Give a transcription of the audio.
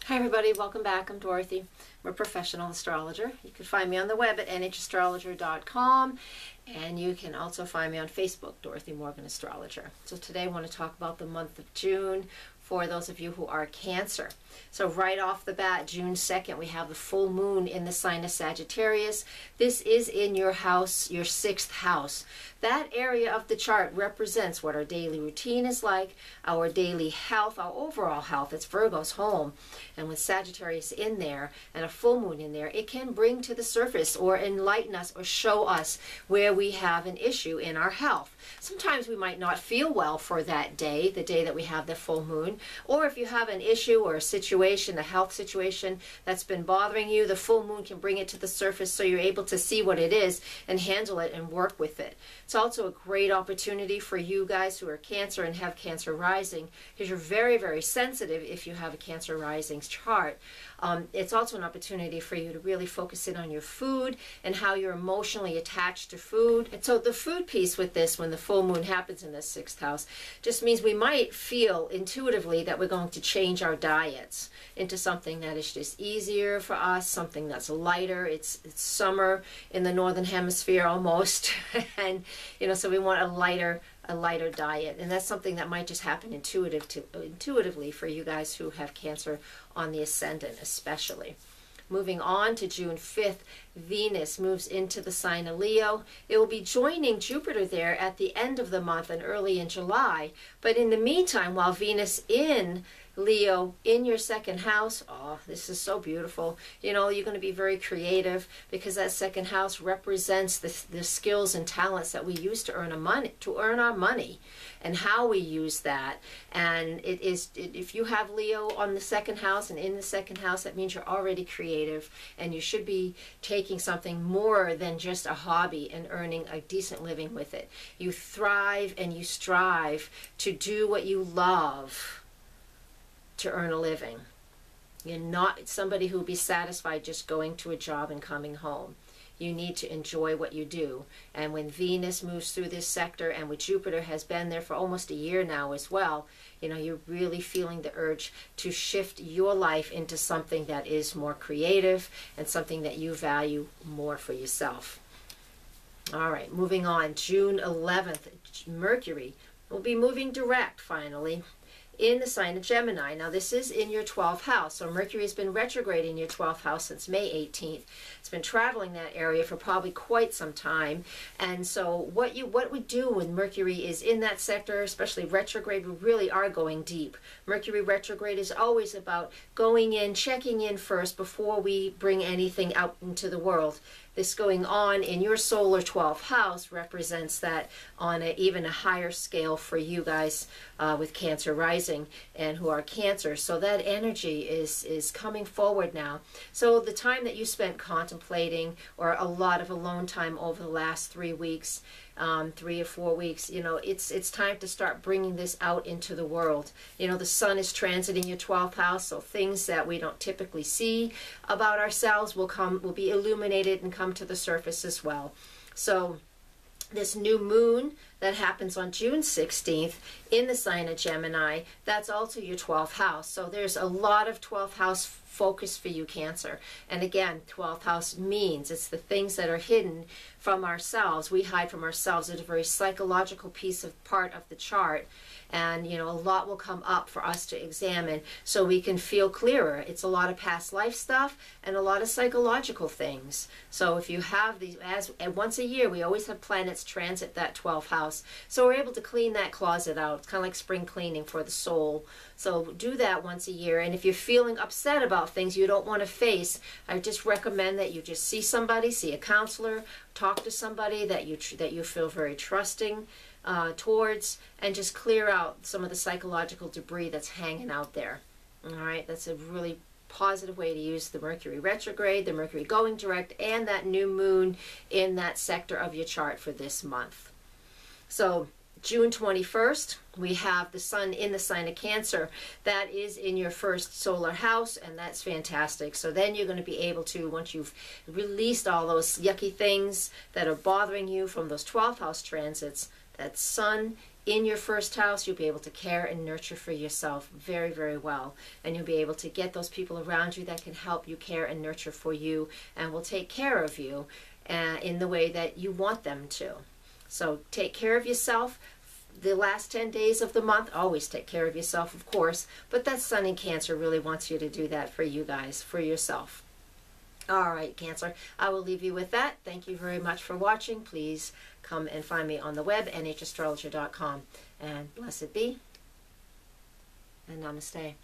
Hi everybody, welcome back. I'm Dorothy. I'm a professional astrologer. You can find me on the web at nhastrologer.com, and you can also find me on Facebook, Dorothy Morgan Astrologer. So today I want to talk about the month of June for those of you who are Cancer. So right off the bat, June 2nd, we have the full moon in the sign of Sagittarius. This is in your house, your 6th house. That area of the chart represents what our daily routine is like, our daily health, our overall health. It's Virgo's home. And with Sagittarius in there and a full moon in there, it can bring to the surface or enlighten us or show us where we have an issue in our health. Sometimes we might not feel well for that day, the day that we have the full moon, or if you have an issue or a situation, a health situation that's been bothering you, the full moon can bring it to the surface so you're able to see what it is and handle it and work with it. It's also a great opportunity for you guys who are Cancer and have Cancer rising, because you're very, very sensitive if you have a Cancer rising chart. It's also an opportunity for you to really focus in on your food and how you're emotionally attached to food. And so the food piece with this, when the full moon happens in the 6th house, just means we might feel intuitively that we're going to change our diets into something that is just easier for us, something that's lighter. It's summer in the northern hemisphere almost, and so we want a lighter diet, and that's something that might just happen intuitively for you guys who have Cancer on the ascendant especially. Moving on to June 5th, Venus moves into the sign of Leo. It will be joining Jupiter there at the end of the month and early in July. But in the meantime, while Venus in Leo in your 2nd house, oh, this is so beautiful. You're going to be very creative, because that 2nd house represents the skills and talents that we use to earn our money, and how we use that. And if you have Leo on the 2nd house and in the 2nd house, that means you're already creative, and you should be taking something more than just a hobby and earning a decent living with it. You thrive and you strive to do what you love to earn a living. You're not somebody who will be satisfied just going to a job and coming home. You need to enjoy what you do. And when Venus moves through this sector, and with Jupiter has been there for almost a year now as well, you're really feeling the urge to shift your life into something that is more creative and something that you value more for yourself. All right, moving on. June 11th, Mercury will be moving direct finally in the sign of Gemini. Now this is in your 12th house. So Mercury has been retrograde in your 12th house since May 18th. It's been traveling that area for probably quite some time. And so what we do when Mercury is in that sector, especially retrograde, we really are going deep. Mercury retrograde is always about going in, checking in first before we bring anything out into the world. This going on in your solar 12th house represents that on even a higher scale for you guys with Cancer rising and who are Cancer. So that energy is coming forward now. So the time that you spent contemplating, or a lot of alone time over the last 3 weeks, 3 or 4 weeks, it's time to start bringing this out into the world. The sun is transiting your 12th house, so things that we don't typically see about ourselves will be illuminated and come to the surface as well. So this new moon that happens on June 16th in the sign of Gemini, that's also your 12th house. So there's a lot of 12th house focus for you, Cancer. And again, 12th house means it's the things that are hidden from ourselves. We hide from ourselves. It's a very psychological part of the chart. And a lot will come up for us to examine so we can feel clearer. It's a lot of past life stuff and a lot of psychological things. So if you have these, once a year, we always have planets transit that 12th house. So we're able to clean that closet out. It's kind of like spring cleaning for the soul. So do that once a year. And if you're feeling upset about things you don't want to face, I just recommend that you just see somebody, see a counselor, talk to somebody that you feel very trusting towards, and just clear out some of the psychological debris that's hanging out there. All right, that's a really positive way to use the Mercury retrograde, the Mercury going direct, and that new moon in that sector of your chart for this month. So June 21st, we have the sun in the sign of Cancer. That is in your 1st solar house, and that's fantastic. So then you're going to be able to, once you've released all those yucky things that are bothering you from those 12th house transits, that sun in your first house, you'll be able to care and nurture for yourself very, very well. And you'll be able to get those people around you that can help you care and nurture for you and will take care of you in the way that you want them to. So take care of yourself. The last 10 days of the month, always take care of yourself, of course, but that sun in Cancer really wants you to do that for you guys, for yourself. All right, Cancer, I will leave you with that. Thank you very much for watching. Please come and find me on the web, nhastrologer.com. And blessed be, and namaste.